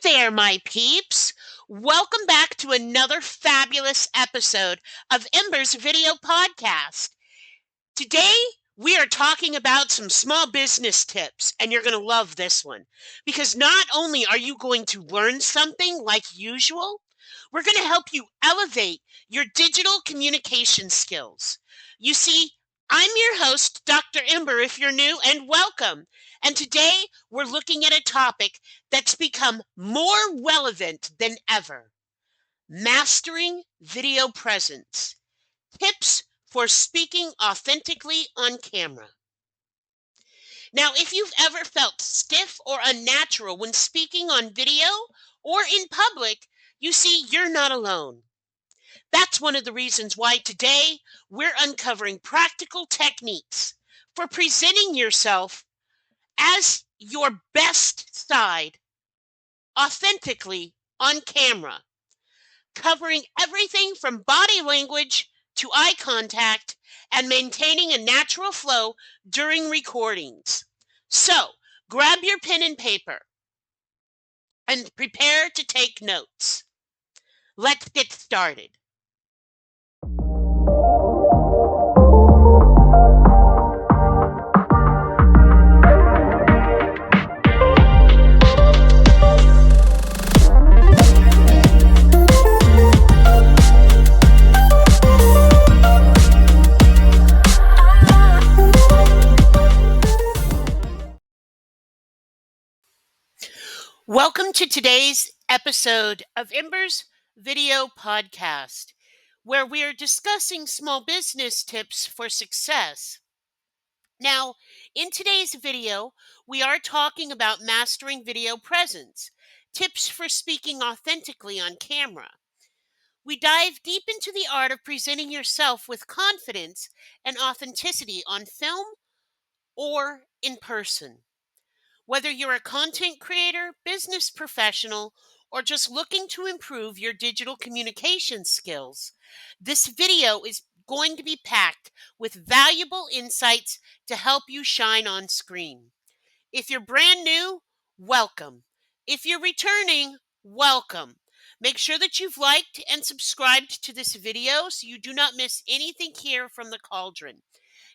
there, my peeps. Welcome back to another fabulous episode of Ember's video podcast. Today, we are talking about some small business tips, and you're going to love this one because not only are you going to learn something like usual, we're going to help you elevate your digital communication skills. You see, I'm your host, Dr. Ember, if you're new, and welcome. And today, we're looking at a topic that's become more relevant than ever: mastering video presence. Tips for speaking authentically on camera. Now, if you've ever felt stiff or unnatural when speaking on video or in public, you see, you're not alone. That's one of the reasons why today we're uncovering practical techniques for presenting yourself as your best side authentically on camera, covering everything from body language to eye contact and maintaining a natural flow during recordings. So, grab your pen and paper and prepare to take notes. Let's get started. Welcome to today's episode of Ember's video podcast, where we are discussing small business tips for success. Now, in today's video, we are talking about mastering video presence, tips for speaking authentically on camera. We dive deep into the art of presenting yourself with confidence and authenticity on film or in person. Whether you're a content creator, business professional, or just looking to improve your digital communication skills, this video is going to be packed with valuable insights to help you shine on screen. If you're brand new, welcome. If you're returning, welcome. Make sure that you've liked and subscribed to this video so you do not miss anything here from the cauldron.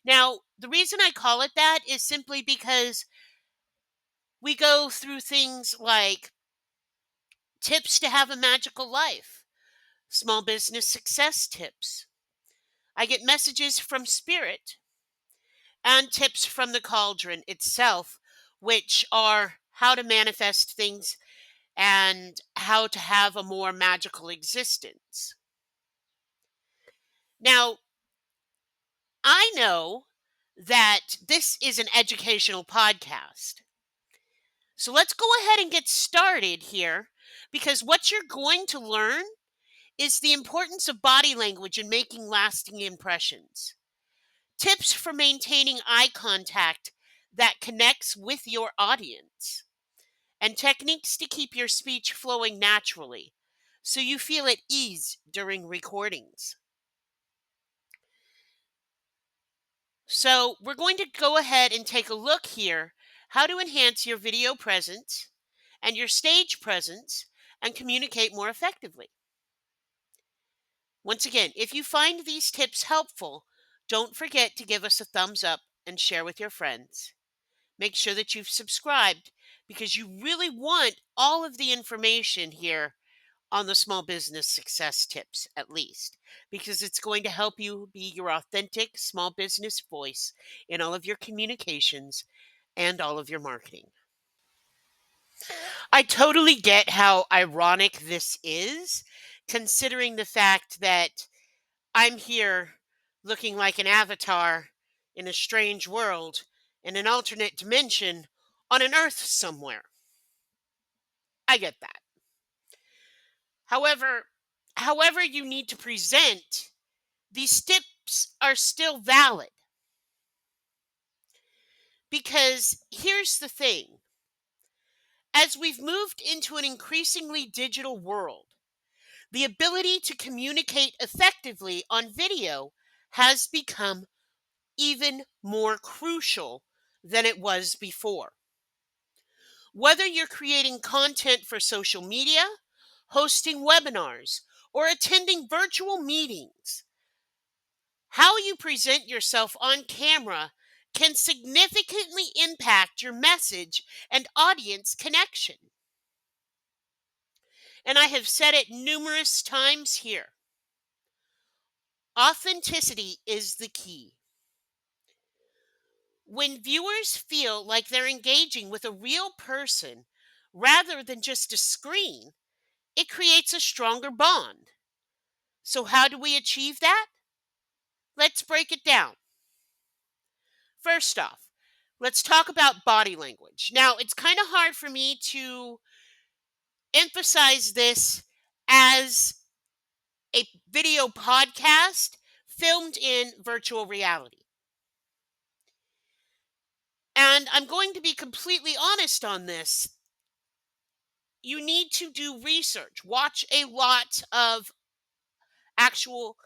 Now, the reason I call it that is simply because we go through things like tips to have a magical life, small business success tips. I get messages from Spirit and tips from the cauldron itself, which are how to manifest things and how to have a more magical existence. Now, I know that this is an educational podcast. So let's go ahead and get started here, because what you're going to learn is the importance of body language in making lasting impressions, tips for maintaining eye contact that connects with your audience, and techniques to keep your speech flowing naturally so you feel at ease during recordings. So we're going to go ahead and take a look here how to enhance your video presence and your stage presence and communicate more effectively. Once again, if you find these tips helpful, don't forget to give us a thumbs up and share with your friends. Make sure that you've subscribed, because you really want all of the information here on the small business success tips, at least, because it's going to help you be your authentic small business voice in all of your communications and all of your marketing. I totally get how ironic this is, considering the fact that I'm here looking like an avatar in a strange world, in an alternate dimension, on an Earth somewhere. I get that. However you need to present, these tips are still valid. Because here's the thing. As we've moved into an increasingly digital world, the ability to communicate effectively on video has become even more crucial than it was before. Whether you're creating content for social media, hosting webinars, or attending virtual meetings, how you present yourself on camera can significantly impact your message and audience connection. And I have said it numerous times here. Authenticity is the key. When viewers feel like they're engaging with a real person rather than just a screen, it creates a stronger bond. So, how do we achieve that? Let's break it down. First off, let's talk about body language. Now, it's kind of hard for me to emphasize this as a video podcast filmed in virtual reality. And I'm going to be completely honest on this. You need to do research, watch a lot of actual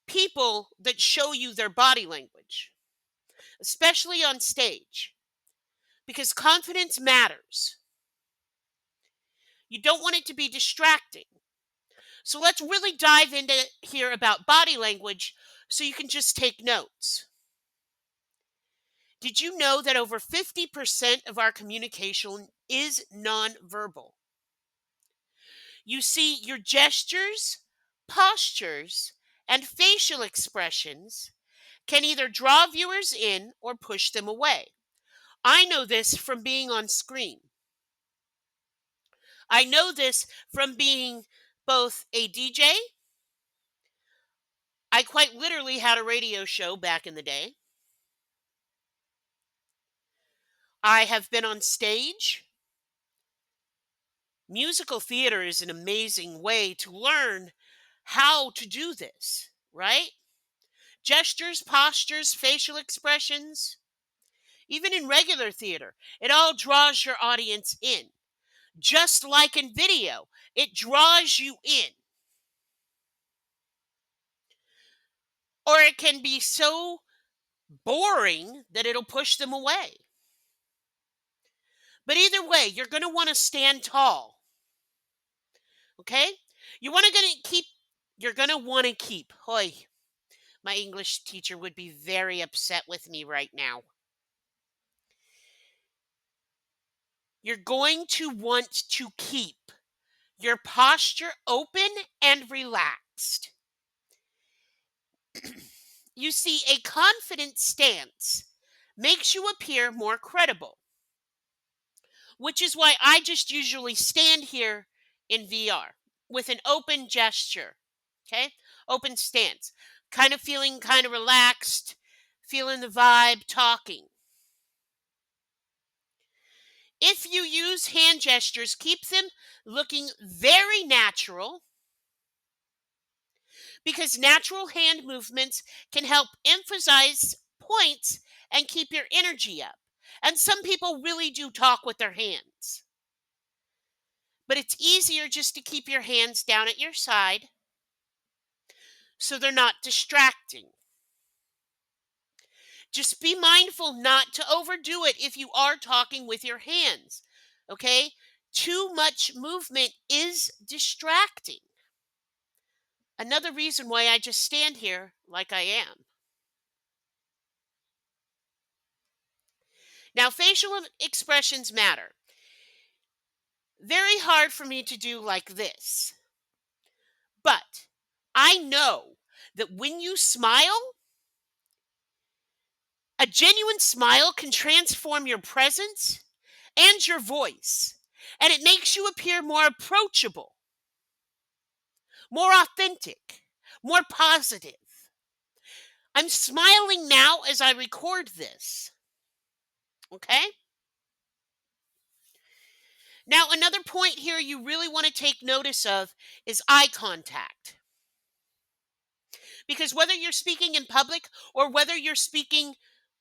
people that show you their body language, especially on stage, because confidence matters. You don't want it to be distracting. So let's really dive into here about body language so you can just take notes. Did you know that over 50% of our communication is nonverbal? You see, your gestures, postures, and facial expressions can either draw viewers in or push them away. I know this from being on screen. I know this from being both a DJ. I quite literally had a radio show back in the day. I have been on stage. Musical theater is an amazing way to learn how to do this, right? Gestures, postures, facial expressions, even in regular theater, it all draws your audience in. Just like in video, it draws you in. Or it can be so boring that it'll push them away. But either way, you're going to want to stand tall. Okay? You're going to want to keep. Hoy, my English teacher would be very upset with me right now. You're going to want to keep your posture open and relaxed. You see, a confident stance makes you appear more credible, which is why I just usually stand here in VR with an open gesture, okay? Open stance, kind of feeling kind of relaxed, feeling the vibe, talking. If you use hand gestures, keep them looking very natural, because natural hand movements can help emphasize points and keep your energy up. And some people really do talk with their hands. But it's easier just to keep your hands down at your side so they're not distracting. Just be mindful not to overdo it if you are talking with your hands. Okay? Too much movement is distracting. Another reason why I just stand here like I am. Now, facial expressions matter. Very hard for me to do like this. But I know that when you smile, a genuine smile can transform your presence and your voice, and it makes you appear more approachable, more authentic, more positive. I'm smiling now as I record this. Okay? Now, another point here you really want to take notice of is eye contact. Because whether you're speaking in public or whether you're speaking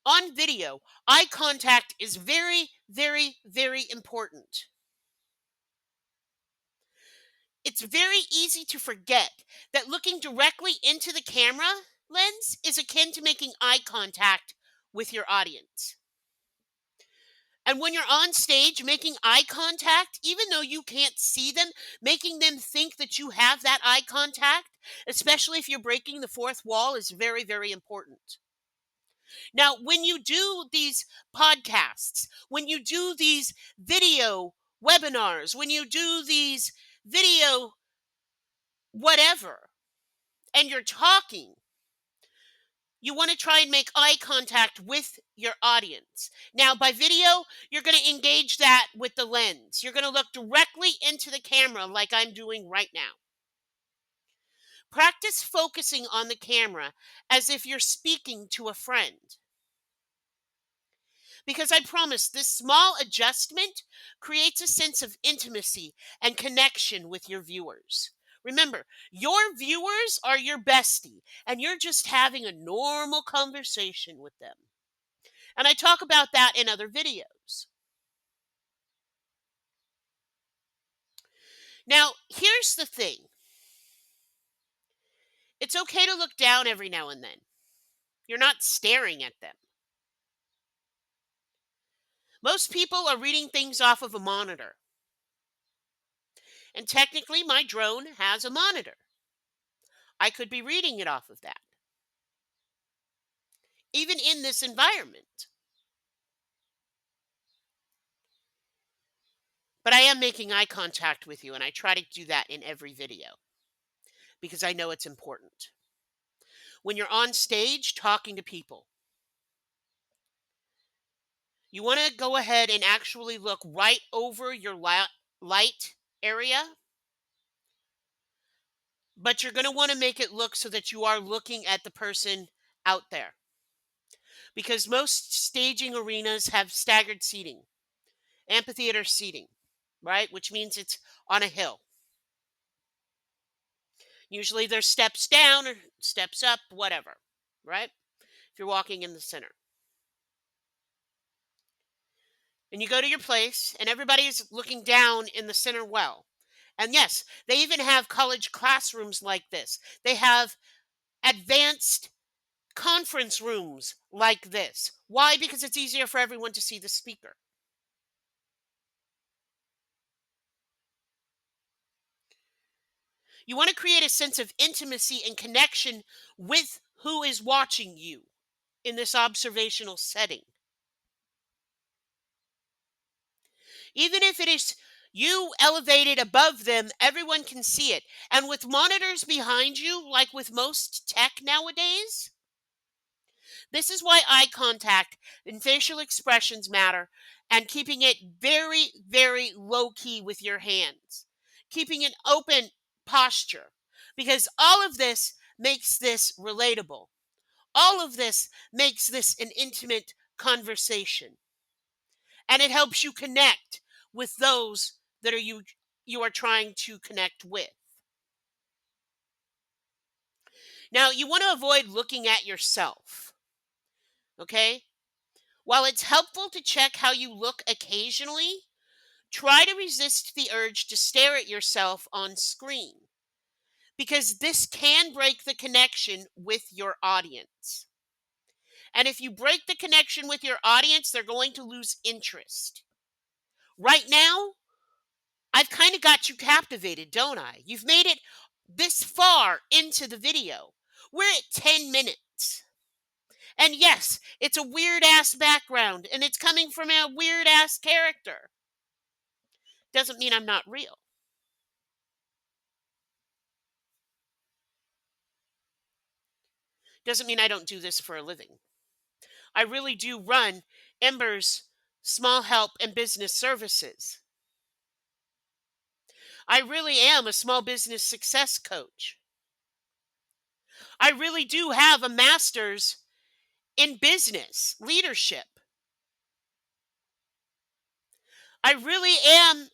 on video, eye contact is very, very, very important. It's very easy to forget that looking directly into the camera lens is akin to making eye contact with your audience. And when you're on stage making eye contact, even though you can't see them, making them think that you have that eye contact, especially if you're breaking the fourth wall, is very, very important. Now, when you do these podcasts, when you do these video webinars, when you do these video whatever, and you're talking, you want to try and make eye contact with your audience. Now, by video, you're going to engage that with the lens. You're going to look directly into the camera like I'm doing right now. Practice focusing on the camera as if you're speaking to a friend. Because I promise this small adjustment creates a sense of intimacy and connection with your viewers. Remember, your viewers are your bestie, and you're just having a normal conversation with them. And I talk about that in other videos. Now, here's the thing, it's okay to look down every now and then. You're not staring at them. Most people are reading things off of a monitor. And technically, my drone has a monitor. I could be reading it off of that, even in this environment. But I am making eye contact with you, and I try to do that in every video because I know it's important. When you're on stage talking to people, you want to go ahead and actually look right over your light area, but you're going to want to make it look so that you are looking at the person out there. Because most staging arenas have staggered seating, amphitheater seating, right? Which means it's on a hill. Usually there's steps down or steps up, whatever, right? If you're walking in the center. And you go to your place and everybody's looking down in the center well. And yes, they even have college classrooms like this. They have advanced conference rooms like this. Why? Because it's easier for everyone to see the speaker. You want to create a sense of intimacy and connection with who is watching you in this observational setting. Even if it is you elevated above them, everyone can see it. And with monitors behind you, like with most tech nowadays, this is why eye contact and facial expressions matter, and keeping it very, very low key with your hands, keeping an open posture, because all of this makes this relatable. All of this makes this an intimate conversation, and it helps you connect with those that you are trying to connect with. Now, you want to avoid looking at yourself, okay? While it's helpful to check how you look occasionally, try to resist the urge to stare at yourself on screen because this can break the connection with your audience. And if you break the connection with your audience, they're going to lose interest. Right now, I've kind of got you captivated, don't I? You've made it this far into the video. We're at 10 minutes. And yes, it's a weird ass background and it's coming from a weird ass character. Doesn't mean I'm not real. Doesn't mean I don't do this for a living. I really do run Ember's small help and business services. I really am a small business success coach. I really do have a master's in business leadership. I really am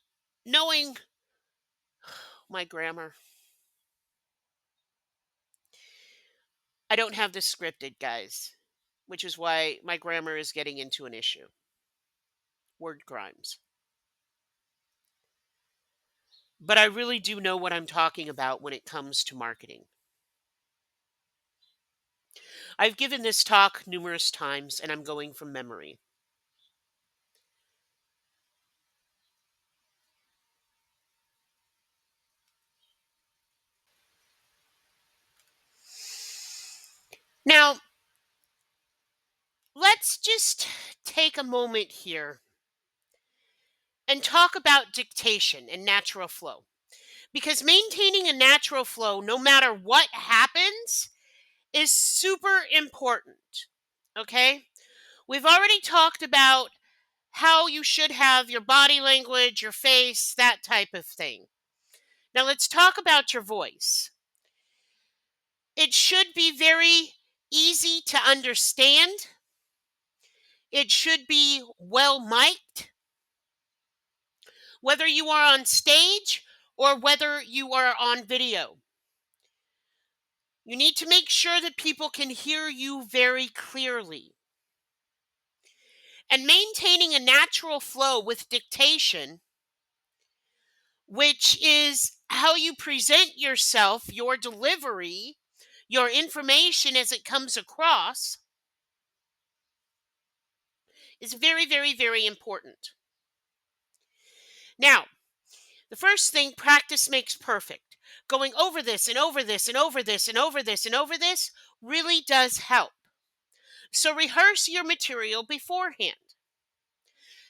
knowing my grammar. I don't have this scripted, guys, which is why my grammar is getting into an issue. Word crimes. But I really do know what I'm talking about when it comes to marketing. I've given this talk numerous times and I'm going from memory. Now, let's just take a moment here and talk about dictation and natural flow. Because maintaining a natural flow, no matter what happens, is super important. Okay? We've already talked about how you should have your body language, your face, that type of thing. Now let's talk about your voice. It should be very easy to understand. It should be well mic'd, whether you are on stage or whether you are on video. You need to make sure that people can hear you very clearly. And maintaining a natural flow with dictation, which is how you present yourself, your delivery, your information as it comes across, is very, very, very important. Now, the first thing, practice makes perfect. Going over this and over this and over this and over this and over this really does help. So rehearse your material beforehand.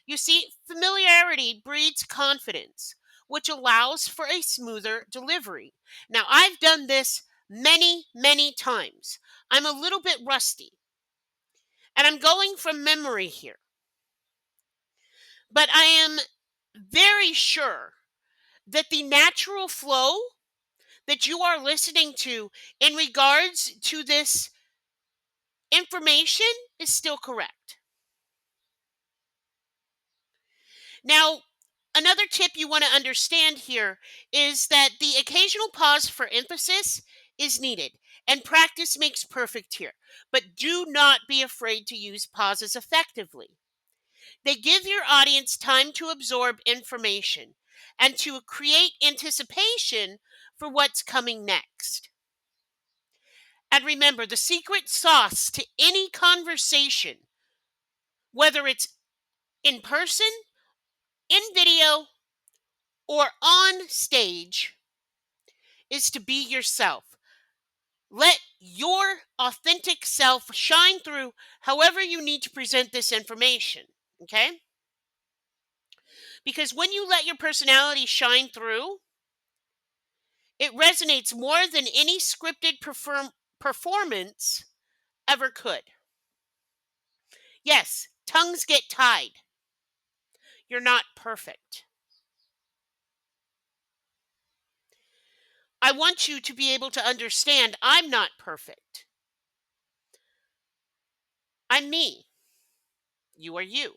You see, familiarity breeds confidence, which allows for a smoother delivery. Now, I've done this many, many times. I'm a little bit rusty, and I'm going from memory here. But I am very sure that the natural flow that you are listening to in regards to this information is still correct. Now, another tip you want to understand here is that the occasional pause for emphasis is needed, and practice makes perfect here. But do not be afraid to use pauses effectively. They give your audience time to absorb information and to create anticipation for what's coming next. And remember, the secret sauce to any conversation, whether it's in person, in video, or on stage, is to be yourself. Let your authentic self shine through however you need to present this information. Okay? Because when you let your personality shine through, it resonates more than any scripted performance ever could. Yes, tongues get tied. You're not perfect. I want you to be able to understand I'm not perfect. I'm me. You are you.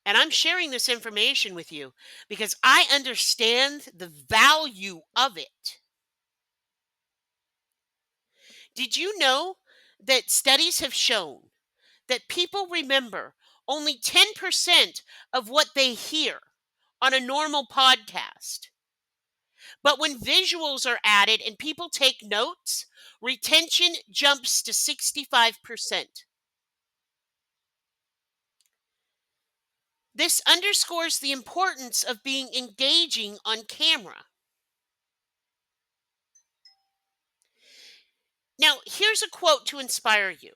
And I'm sharing this information with you because I understand the value of it. Did you know that studies have shown that people remember only 10% of what they hear on a normal podcast? But when visuals are added and people take notes, retention jumps to 65%. This underscores the importance of being engaging on camera. Now, here's a quote to inspire you.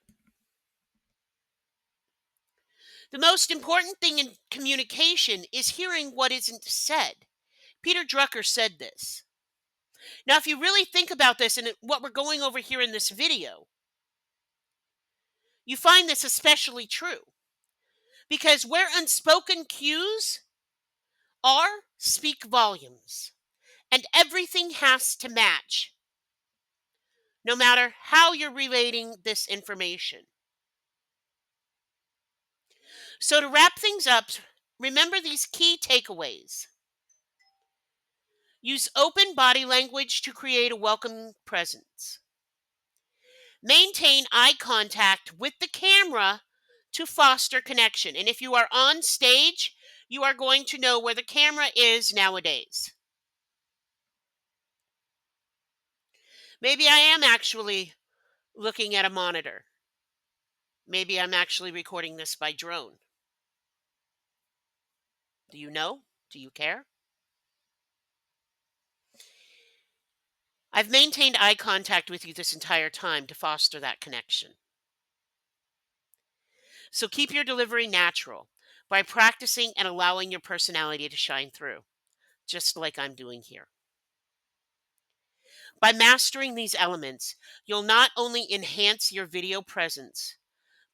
The most important thing in communication is hearing what isn't said. Peter Drucker said this. Now, if you really think about this and what we're going over here in this video, you find this especially true. Because where unspoken cues are, speak volumes. And everything has to match, no matter how you're relating this information. So, to wrap things up, remember these key takeaways. Use open body language to create a welcoming presence. Maintain eye contact with the camera to foster connection. And if you are on stage, you are going to know where the camera is nowadays. Maybe I am actually looking at a monitor. Maybe I'm actually recording this by drone. Do you know? Do you care? I've maintained eye contact with you this entire time to foster that connection. So keep your delivery natural by practicing and allowing your personality to shine through, just like I'm doing here. By mastering these elements, you'll not only enhance your video presence,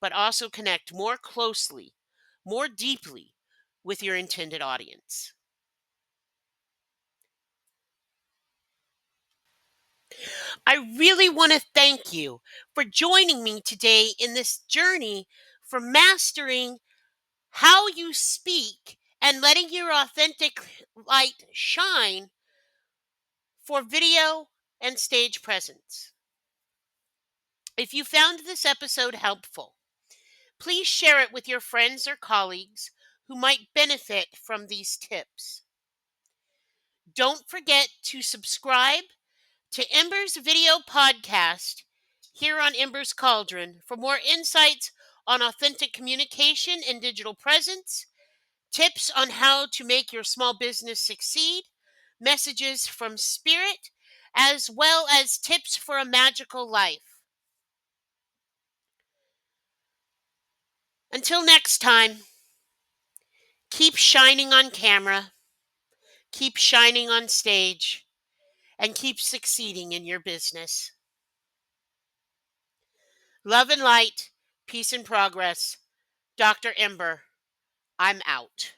but also connect more closely, more deeply with your intended audience. I really want to thank you for joining me today in this journey for mastering how you speak and letting your authentic light shine for video and stage presence. If you found this episode helpful, please share it with your friends or colleagues who might benefit from these tips. Don't forget to subscribe to Ember's video podcast here on Ember's Cauldron for more insights on authentic communication and digital presence, tips on how to make your small business succeed, messages from spirit, as well as tips for a magical life. Until next time, keep shining on camera, keep shining on stage, and keep succeeding in your business. Love and light, peace and progress. Dr. Ember, I'm out.